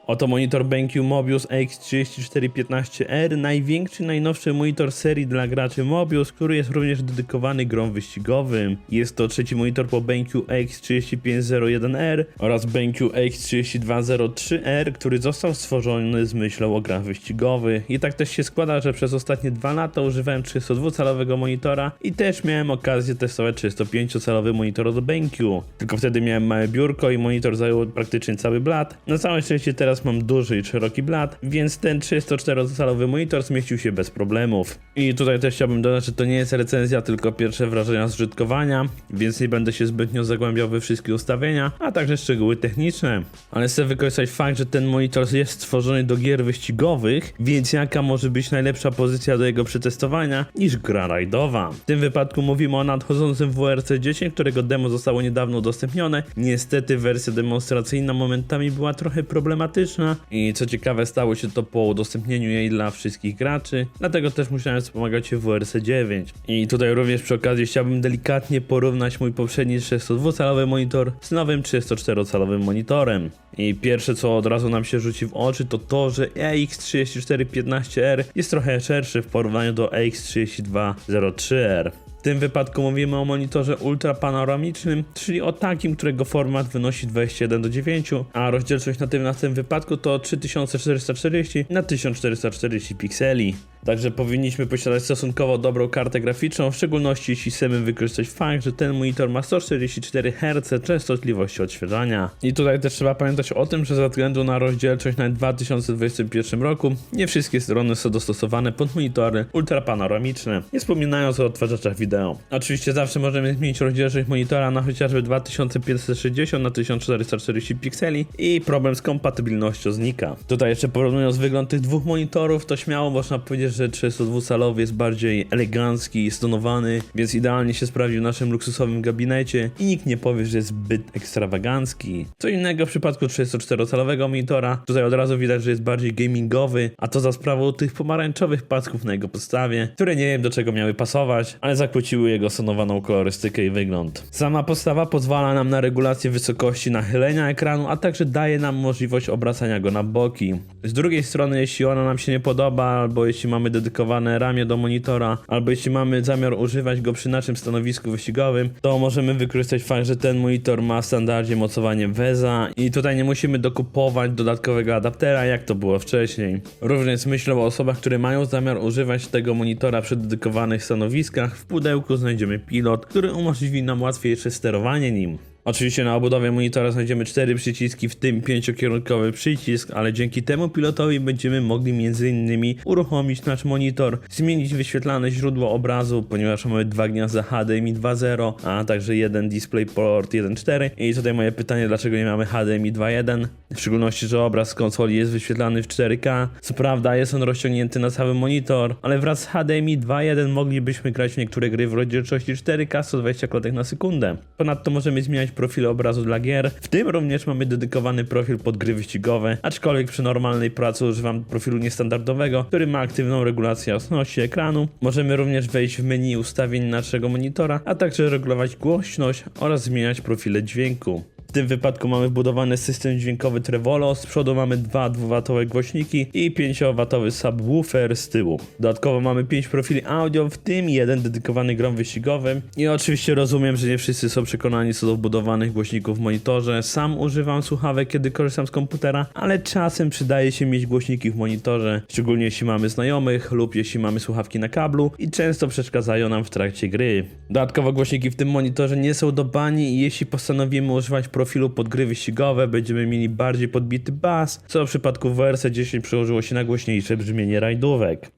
Oto monitor BenQ Mobius AX3415R, największy, najnowszy monitor serii dla graczy Mobius, który jest również dedykowany grom wyścigowym. Jest to trzeci monitor po BenQ AX3501R oraz BenQ AX3203R, który został stworzony z myślą o grach wyścigowych. I tak też się składa, że przez ostatnie 2 lata używałem 32-calowego monitora i też miałem okazję testować 35-calowy monitor od BenQ. Tylko wtedy miałem małe biurko i monitor zajął praktycznie cały blat. Na całe szczęście teraz mam duży i szeroki blat, więc ten 34-calowy monitor zmieścił się bez problemów. I tutaj też chciałbym dodać, że to nie jest recenzja, tylko pierwsze wrażenia z użytkowania, więc nie będę się zbytnio zagłębiał we wszystkie ustawienia, a także szczegóły techniczne. Ale chcę wykorzystać fakt, że ten monitor jest stworzony do gier wyścigowych, więc jaka może być najlepsza pozycja do jego przetestowania niż gra rajdowa. W tym wypadku mówimy o nadchodzącym WRC 10, którego demo zostało niedawno udostępnione. Niestety wersja demonstracyjna momentami była trochę problematyczna i co ciekawe stało się to po udostępnieniu jej dla wszystkich graczy, dlatego też musiałem wspomagać się w WRC 9. I tutaj również przy okazji chciałbym delikatnie porównać mój poprzedni 32-calowy monitor z nowym 34-calowym monitorem. I pierwsze co od razu nam się rzuci w oczy to to, że AX3415R jest trochę szerszy w porównaniu do AX3203R. W tym wypadku mówimy o monitorze ultrapanoramicznym, czyli o takim, którego format wynosi 21:9, a rozdzielczość natywna w tym wypadku to 3440 na 1440 pikseli. Także powinniśmy posiadać stosunkowo dobrą kartę graficzną, w szczególności jeśli chcemy wykorzystać fakt, że ten monitor ma 144 Hz częstotliwości odświeżania. I tutaj też trzeba pamiętać o tym, że ze względu na rozdzielczość na 2021 roku nie wszystkie strony są dostosowane pod monitory ultrapanoramiczne, nie wspominając o odtwarzaczach wideo. Oczywiście zawsze możemy zmienić rozdzielczość monitora na chociażby 2560 na 1440 pikseli i problem z kompatybilnością znika. Tutaj jeszcze porównując wygląd tych dwóch monitorów, to śmiało można powiedzieć, że 32-calowy jest bardziej elegancki i stonowany, więc idealnie się sprawdził w naszym luksusowym gabinecie i nikt nie powie, że jest zbyt ekstrawagancki. Co innego w przypadku 34-calowego monitora, tutaj od razu widać, że jest bardziej gamingowy, a to za sprawą tych pomarańczowych pasków na jego podstawie, które nie wiem do czego miały pasować, ale zakłóciły jego stonowaną kolorystykę i wygląd. Sama podstawa pozwala nam na regulację wysokości nachylenia ekranu, a także daje nam możliwość obracania go na boki. Z drugiej strony, jeśli ona nam się nie podoba, albo jeśli mamy dedykowane ramię do monitora, albo jeśli mamy zamiar używać go przy naszym stanowisku wyścigowym, to możemy wykorzystać fakt, że ten monitor ma w standardzie mocowanie VESA i tutaj nie musimy dokupować dodatkowego adaptera, jak to było wcześniej. Również myślę o osobach, które mają zamiar używać tego monitora przy dedykowanych stanowiskach. W pudełku znajdziemy pilot, który umożliwi nam łatwiejsze sterowanie nim. Oczywiście na obudowie monitora znajdziemy 4 przyciski, w tym 5-kierunkowy przycisk, ale dzięki temu pilotowi będziemy mogli m.in. uruchomić nasz monitor, zmienić wyświetlane źródło obrazu, ponieważ mamy 2 gniazda HDMI 2.0, a także jeden DisplayPort 1.4. I tutaj moje pytanie, dlaczego nie mamy HDMI 2.1? W szczególności, że obraz z konsoli jest wyświetlany w 4K. Co prawda jest on rozciągnięty na cały monitor, ale wraz z HDMI 2.1 moglibyśmy grać w niektóre gry w rozdzielczości 4K 120 klatek na sekundę. Ponadto możemy zmieniać profile obrazu dla gier, w tym również mamy dedykowany profil pod gry wyścigowe, aczkolwiek przy normalnej pracy używam profilu niestandardowego, który ma aktywną regulację jasności ekranu. Możemy również wejść w menu ustawień naszego monitora, a także regulować głośność oraz zmieniać profile dźwięku. W tym wypadku mamy wbudowany system dźwiękowy Trevolo, z przodu mamy 2 2W głośniki i 5W subwoofer z tyłu. Dodatkowo mamy 5 profili audio, w tym jeden dedykowany grom wyścigowym. I oczywiście rozumiem, że nie wszyscy są przekonani co do wbudowanych głośników w monitorze. Sam używam słuchawek, kiedy korzystam z komputera, ale czasem przydaje się mieć głośniki w monitorze, szczególnie jeśli mamy znajomych lub jeśli mamy słuchawki na kablu i często przeszkadzają nam w trakcie gry. Dodatkowo głośniki w tym monitorze nie są do bani i jeśli postanowimy używać profilu pod gry wyścigowe, będziemy mieli bardziej podbity bas, co w przypadku WRC 10 przełożyło się na głośniejsze brzmienie rajdówek.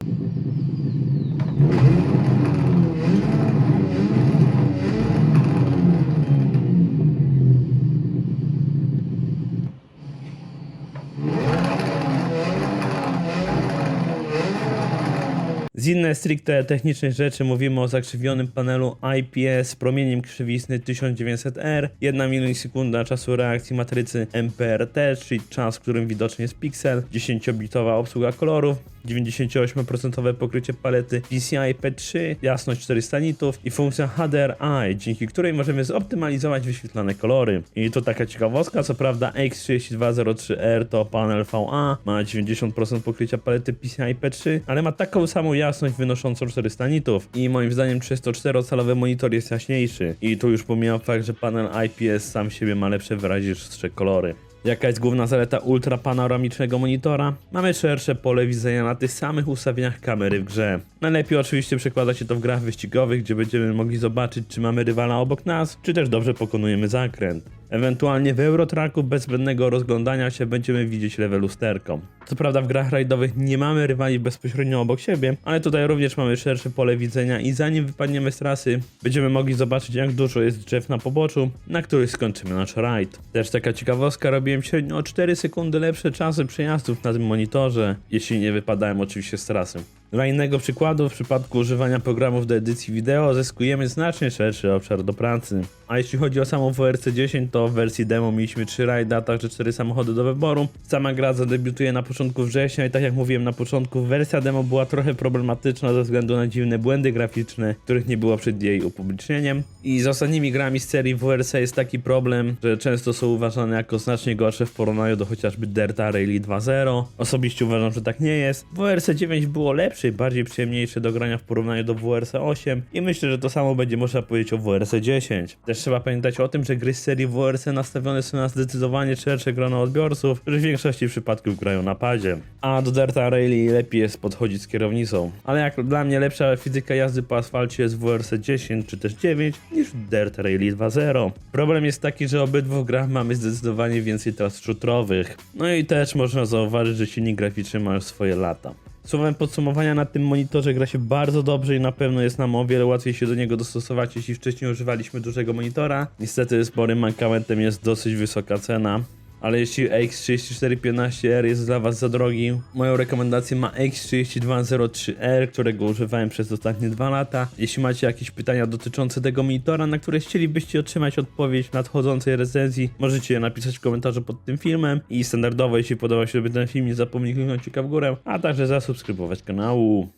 Z innej stricte technicznej rzeczy mówimy o zakrzywionym panelu IPS z promieniem krzywisny 1900R, 1 milisekunda czasu reakcji matrycy MPRT, czyli czas, w którym widoczny jest piksel, 10-bitowa obsługa kolorów, 98% pokrycie palety PCI P3, jasność 400 nitów i funkcja HDRI, dzięki której możemy zoptymalizować wyświetlane kolory. I to taka ciekawostka, co prawda X3203R to panel VA, ma 90% pokrycia palety PCI P3, ale ma taką samą jasność wynoszącą 400 nitów i moim zdaniem 34-calowy monitor jest jaśniejszy. I tu już pomijam fakt, że panel IPS sam siebie ma lepsze wyrazistsze kolory. Jaka jest główna zaleta ultrapanoramicznego monitora? Mamy szersze pole widzenia na tych samych ustawieniach kamery w grze. Najlepiej oczywiście przekłada się to w grach wyścigowych, gdzie będziemy mogli zobaczyć, czy mamy rywala obok nas, czy też dobrze pokonujemy zakręt. Ewentualnie w Eurotracku bez zbędnego rozglądania się będziemy widzieć lewe lusterko. Co prawda w grach rajdowych nie mamy rywali bezpośrednio obok siebie, ale tutaj również mamy szersze pole widzenia i zanim wypadniemy z trasy, będziemy mogli zobaczyć, jak dużo jest drzew na poboczu, na których skończymy nasz rajd. Też taka ciekawostka, robiłem średnio o 4 sekundy lepsze czasy przejazdów na tym monitorze, jeśli nie wypadałem oczywiście z trasy. Dla innego przykładu, w przypadku używania programów do edycji wideo zyskujemy znacznie szerszy obszar do pracy. A jeśli chodzi o samą WRC 10, to w wersji demo mieliśmy 3 rajdy, a także 4 samochody do wyboru. Sama gra zadebiutuje na początku września i tak jak mówiłem na początku, wersja demo była trochę problematyczna ze względu na dziwne błędy graficzne, których nie było przed jej upublicznieniem. I z ostatnimi grami z serii WRC jest taki problem, że często są uważane jako znacznie gorsze w porównaniu do chociażby Dirta Rally 2.0. Osobiście uważam, że tak nie jest. WRC 9 było lepsze i bardziej przyjemniejsze do grania w porównaniu do WRC 8 i myślę, że to samo będzie można powiedzieć o WRC 10. Też trzeba pamiętać o tym, że gry z serii WRC nastawione są na zdecydowanie szersze grono odbiorców, którzy w większości przypadków grają na padzie. A do Dirta Rally lepiej jest podchodzić z kierownicą. Ale jak dla mnie lepsza fizyka jazdy po asfalcie jest w WRC 10 czy też 9 niż w Dirt Rally 2.0. Problem jest taki, że obydwu grach mamy zdecydowanie więcej tras shooterowych. No i też można zauważyć, że silnik graficzny ma już swoje lata. Słowem podsumowania, na tym monitorze gra się bardzo dobrze i na pewno jest nam o wiele łatwiej się do niego dostosować, jeśli wcześniej używaliśmy dużego monitora. Niestety sporym mankamentem jest dosyć wysoka cena. Ale jeśli X3415R jest dla Was za drogi, moją rekomendację ma X3203R, którego używałem przez ostatnie 2 lata. Jeśli macie jakieś pytania dotyczące tego monitora, na które chcielibyście otrzymać odpowiedź w nadchodzącej recenzji, możecie je napisać w komentarzu pod tym filmem. I standardowo, jeśli podobał się ten film, nie zapomnij kliknąć w górę, a także zasubskrybować kanału.